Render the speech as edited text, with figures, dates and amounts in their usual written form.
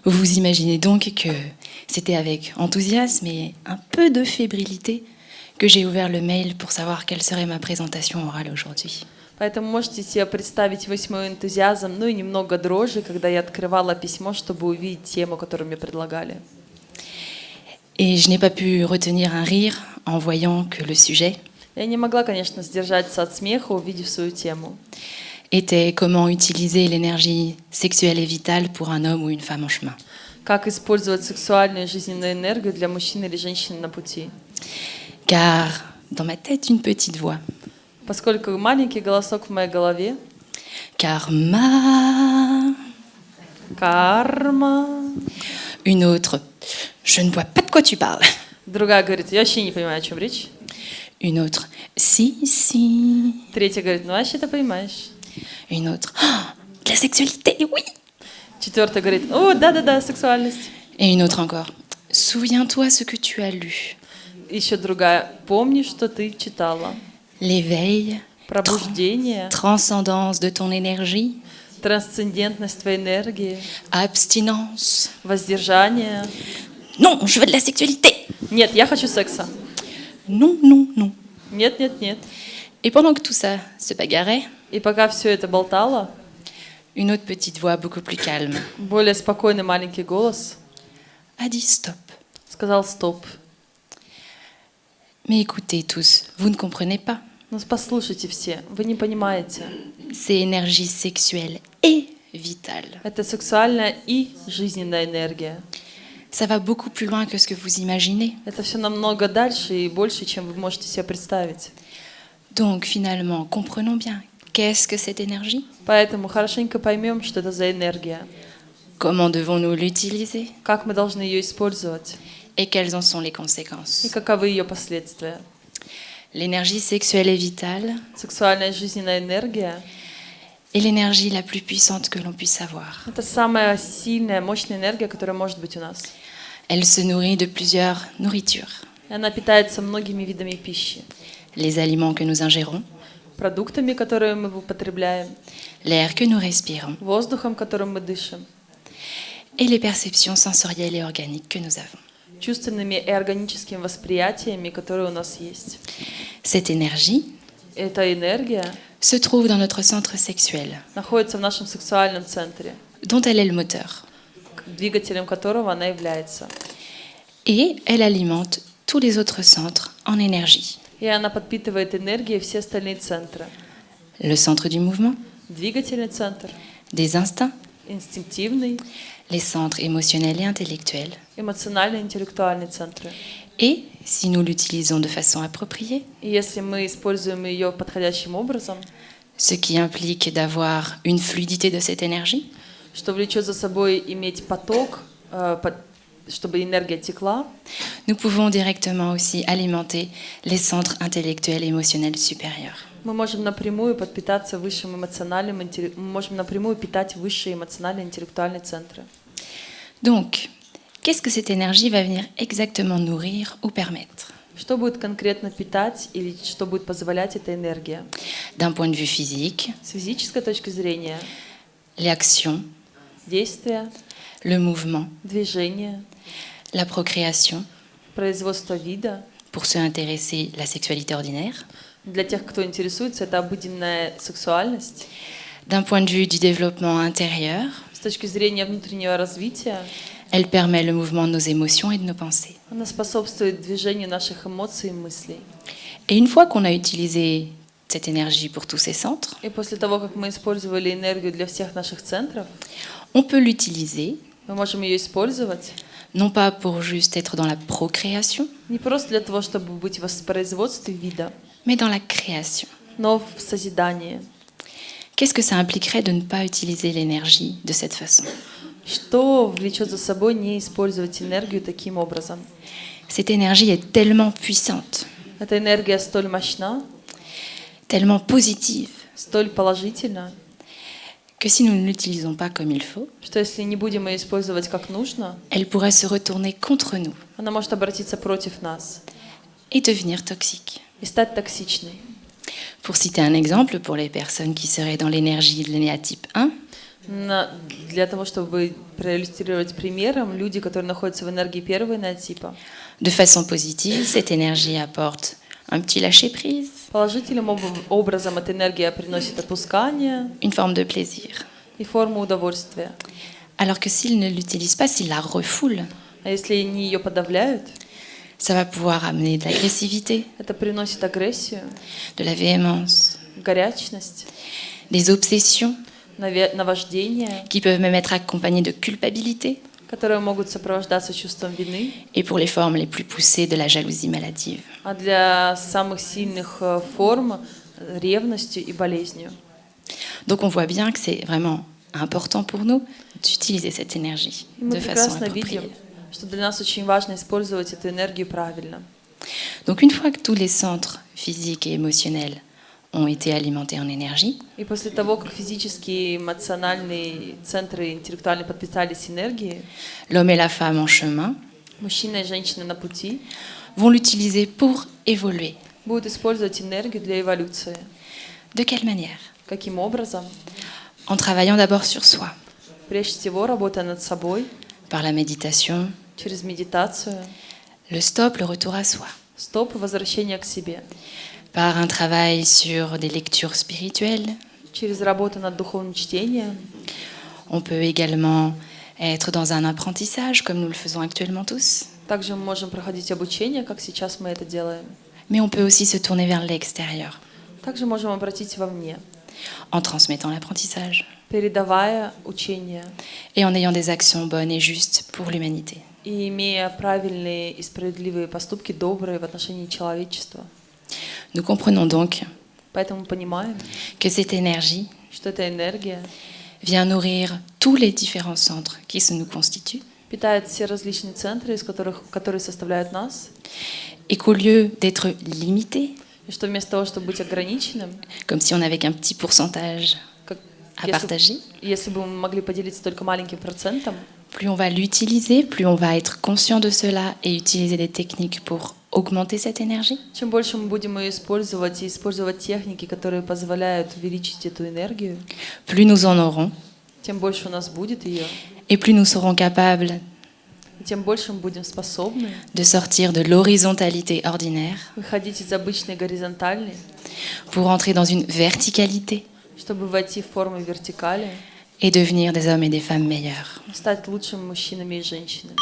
Vous imaginez donc que c'était avec enthousiasme et un peu de fébrilité que j'ai ouvert le mail pour savoir quelle serait ma présentation orale aujourd'hui. Поэтому можете себе представить весь мой энтузиазм, ну и немного дрожи, когда я открывала письмо, чтобы увидеть тему, которую мне предлагали. Et je n'ai pas pu retenir un rire en voyant que le sujet Я не могла, конечно, сдержаться от смеха, увидев свою тему. était comment utiliser l'énergie sexuelle et vitale pour un homme ou une femme en chemin. Как использовать сексуальную и жизненную энергию для мужчины или женщины на пути. Car dans ma tête, une petite voix. Поскольку маленький голосок в моей голове, Karma. карма. Une autre. Je ne vois pas de quoi tu parles. Другая говорит, я вообще не понимаю, о чем речь. Une autre. Si, si. Третья говорит, ну вообще ты понимаешь. Une autre. Oh, de la sexualité, oui. Четвертая говорит, о, да-да-да, сексуальность. Et une autre encore. Souviens-toi ce que tu as lu. Еще другая, помни, что ты читала. L'éveil, Пробуждение, transcendance de ton énergie, трансцендентность твоей энергии, abstinence. воздержание. Non, je veux de la sexualité. Нет, я хочу секса. Non, non, non. Нет, нет, нет. Et pendant que tout ça se bagarrait, И пока все это болтало, une autre petite voix beaucoup plus calme более спокойный маленький голос a dit stop. сказал «стоп». Mais écoutez tous, vous ne comprenez pas. Ну, послушайте все, вы не понимаете. C'est énergie sexuelle et vitale. Это сексуальная и жизненная энергия. Ça va beaucoup plus loin que ce que vous imaginez. Это все намного дальше и больше, чем вы можете себе представить. Donc finalement, comprenons bien, qu'est-ce que cette énergie? Поэтому хорошенько поймем, что это за энергия, Comment devons-nous l'utiliser? как мы должны ее использовать Et quelles en sont les и conséquences? каковы ее последствия. L'énergie sexuelle et vitale Сексуальная и жизненная энергия est l'énergie la plus puissante que l'on puisse avoir. — это самая сильная, мощная энергия, которая может быть у нас. Elle se nourrit de plusieurs nourritures. И она питается многими видами пищи. Les aliments que nous ingérons, Продуктами, которые мы употребляем, l'air que nous respirons воздухом, которым мы дышим, et les perceptions sensorielles et organiques que nous avons. чувственными и органическими восприятиями, которые у нас есть. Cette énergie Эта энергия se trouve dans notre centre sexuel, находится в нашем сексуальном центре, dont elle est le moteur. двигателем которого она является. Et elle alimente tous les autres centres en énergie. И она подпитывает энергией все остальные центры. Le centre du mouvement, Двигательный центр, des instincts, инстинктивный, les centres émotionnels et intellectuels. эмоциональный, интеллектуальный центры. Et, si nous l'utilisons de façon appropriée, И если мы используем ее подходящим образом, ce qui implique d'avoir une fluidité de cette énergie, что влечет за собой иметь поток, чтобы энергия текла, nous pouvons directement aussi alimenter les centres intellectuels et émotionnels supérieurs. мы можем напрямую подпитаться высшим эмоциональным, мы можем напрямую питать высшие эмоциональные интеллектуальные центры. Donc, qu'est-ce que cette énergie va venir exactement nourrir ou permettre? Что будет конкретно питать или что будет позволять эта энергия? D'un point de vue physique, С физической точки зрения, l'action, действие, le mouvement, движение, la procréation, производство вида. pour ceux intéressés, la sexualité ordinaire. Для тех, кто интересуется, это обыденная сексуальность. D'un point de vue du développement intérieur, С точки зрения внутреннего развития, elle permet le mouvement de nos émotions et de nos pensées. она способствует движению наших эмоций и мыслей. Et une fois qu'on a utilisé cette énergie pour tous ces centres, И после того, как мы использовали энергию для всех наших центров, on peut l'utiliser мы можем ее использовать non pas pour juste être dans la procréation, не просто для того, чтобы быть в воспроизводстве вида, mais dans la création. но в созидании. Qu'est-ce que ça impliquerait de ne pas utiliser l'énergie de cette façon? Что влечет за собой не использовать энергию таким образом? Cette énergie est tellement puissante, Эта энергия столь мощна, tellement positive, столь положительна, que si nous ne l'utilisons pas comme il faut, что если не будем ее использовать как нужно, elle pourrait se retourner contre nous она может обратиться против нас et devenir toxique. и стать токсичной. Pour citer un exemple, pour les personnes qui seraient dans l'énergie de l'énéatype 1, Для того, чтобы проиллюстрировать примером, люди, которые находятся в энергии первого энеотипа, De façon positive, cette énergie apporte un petit lâcher-prise, положительным образом эта энергия приносит отпускание une forme de plaisir. и форму удовольствия. Alors que s'ils ne l'utilisent pas, s'ils la refoulent, А если они ее подавляют, ça va pouvoir amener de l'agressivité, это приносит агрессию, de la véhémence, горячность, des obsessions наваждение, qui peuvent même être accompagnées de culpabilité которые могут сопровождаться чувством вины, et pour les formes les plus poussées de la jalousie maladive. а для самых сильных форм ревностью и болезнью. Donc on voit bien que c'est vraiment important pour nous d'utiliser cette énergie И мы de façon прекрасно видим, appropriée. что для нас очень важно использовать эту энергию правильно. Donc une fois que tous les centres physiques et émotionnels ont été alimentés en énergie, И после того, как физические и эмоциональные центры интеллектуально подпитались энергией, l'homme et la femme en chemin мужчина и женщина на пути vont l'utiliser pour évoluer. будут использовать энергию для эволюции. De quelle manière? Каким образом? En travaillant d'abord sur soi, Прежде всего, работая над собой, par la méditation, через медитацию, le stop, le retour à soi, стоп и возвращение к себе, par un travail sur des lectures spirituelles. через работу над духовным чтением. On peut également être dans un apprentissage, comme nous le faisons actuellement tous. Также мы можем проходить обучение, как сейчас мы это делаем. Mais on peut aussi se tourner vers l'extérieur, Также можем обратить вовне, en transmettant l'apprentissage передавая учение et en ayant des actions bonnes et justes pour l'humanité. и имея правильные и справедливые поступки, добрые в отношении человечества. Nous comprenons donc Поэтому мы понимаем, que cette énergie что эта энергия vient nourrir tous les différents centres qui se nous constituent питает все различные центры, которые составляют нас, et qu'au lieu d'être limité, и что вместо того, чтобы быть ограниченным, comme si on n'avait qu'un petit pourcentage как à partager, если бы мы могли поделиться только маленьким процентом, plus on va l'utiliser, plus on va être conscient de cela et utiliser des techniques pour augmenter cette énergie, чем больше мы будем ее использовать и использовать техники, которые позволяют увеличить эту энергию, plus nous en aurons тем больше у нас будет ее, et plus nous serons capables и тем больше мы будем способны de sortir de l'horizontalité ordinaire выходить из обычной горизонтали, pour entrer dans une verticalité чтобы войти в форму вертикали, et devenir des hommes et des femmes meilleurs. стать лучшими мужчинами и женщинами.